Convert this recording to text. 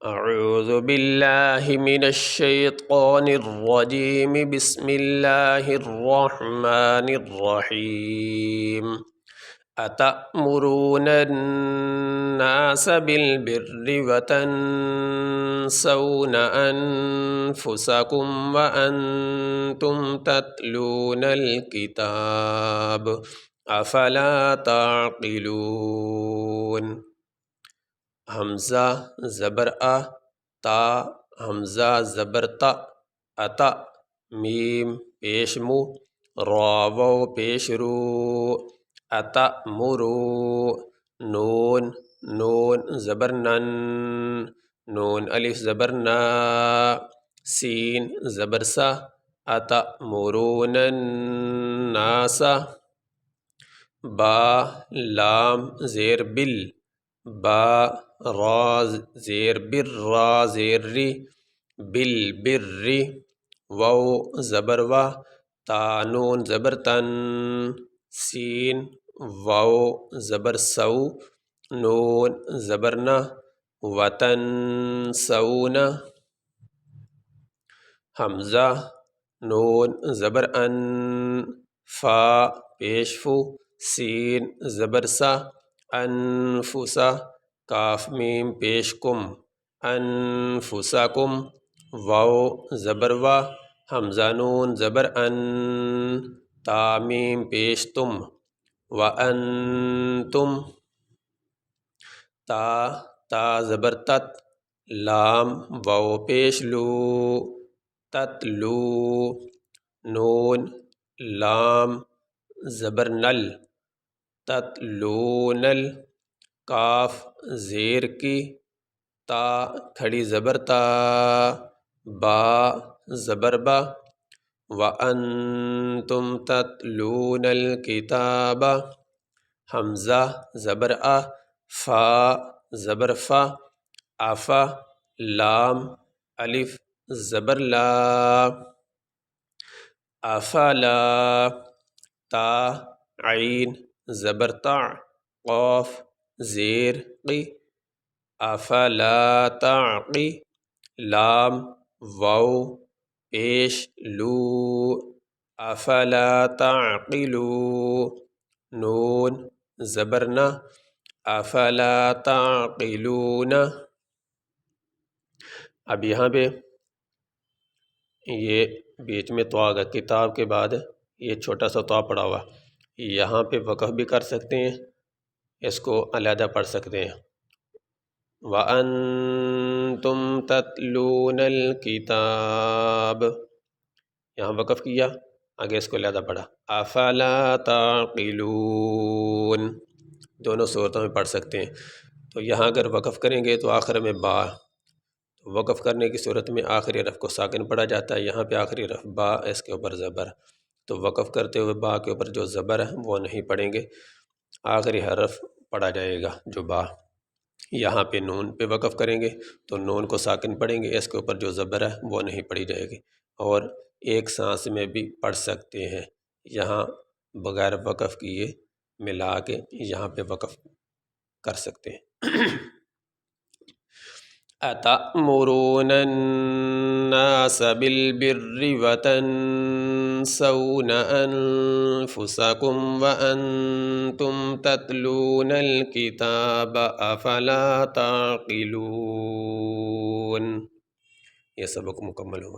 اعوذ باللہ من الشیطان الرجیم بسم اللہ الرحمن الرحیم اتأمرون الناس بالبر وتنسون انفسکم وانتم تتلون الکتاب افلا تعقلون۔ حمزہ زبر تا، حمزہ زبر تا، اتا میم پیش مو، را واو پیش رو، اتا مرو، نون زبر نن، نون الف زبر نا، سین زبر سا، اتا مرون الناس، با لام زیر بل، با را زیر بر، را زیر ری، بل بر ری، واو زبر وا، تا نون زبر تن، سین واو زبر سو، نون زبر نا، وطن سون، حمزہ نون زبر ان، فا پیش فو، سین زبر سا، انفسا، کاف میم پیش کم، انفسکم، واو زبر وا، حمزہ نون زبر ان، تا میم پیش تم، وانتم، تا زبر تت، لام واو پیش لو، تتلو، نون لام زبر نل، تتلونل، کاف زیر کی، تا کھڑی زبر تا، با زبر با، وَأَنْتُمْ تَتْلُونَ الْكِتَابَ، حمزہ زبر فا زبر فا، افا لام الف زبر لا، افلا، تا عین زبر تا، قاف زیر قی، افلا تعقی، لام واو پیش لو، افلا تعقلو، نون زبر نا، افلا تعقلون۔ اب یہاں پہ یہ بیچ میں تو آگا کتاب کے بعد یہ چھوٹا سا تو پڑا ہوا، یہاں پہ وقف بھی کر سکتے ہیں، اس کو علیحدہ پڑھ سکتے ہیں۔ وَأَنْتُمْ تَتْلُونَ الْكِتَابَ، یہاں وقف کیا، آگے اس کو علیحدہ پڑھا، أَفَلَا تَعْقِلُونَ، دونوں صورتوں میں پڑھ سکتے ہیں۔ تو یہاں اگر وقف کریں گے تو آخر میں با، تو وقف کرنے کی صورت میں آخری حرف کو ساکن پڑھا جاتا ہے، یہاں پہ آخری حرف با، اس کے اوپر زبر، تو وقف کرتے ہوئے با کے اوپر جو زبر ہے وہ نہیں پڑھیں گے، آخری حرف پڑھا جائے گا جو با۔ یہاں پہ نون پہ وقف کریں گے تو نون کو ساکن پڑھیں گے، اس کے اوپر جو زبر ہے وہ نہیں پڑھی جائے گی، اور ایک سانس میں بھی پڑھ سکتے ہیں، یہاں بغیر وقف کیے ملا کے یہاں پہ وقف کر سکتے ہیں۔ أَتَأْمُرُونَ النَّاسَ بِالْبِرِّ وَتَنْسَوْنَ أَنفُسَكُمْ وَأَنْتُمْ تَتْلُونَ الْكِتَابَ أَفَلَا تَعْقِلُونَ۔ یہ سبق مکمل ہوا۔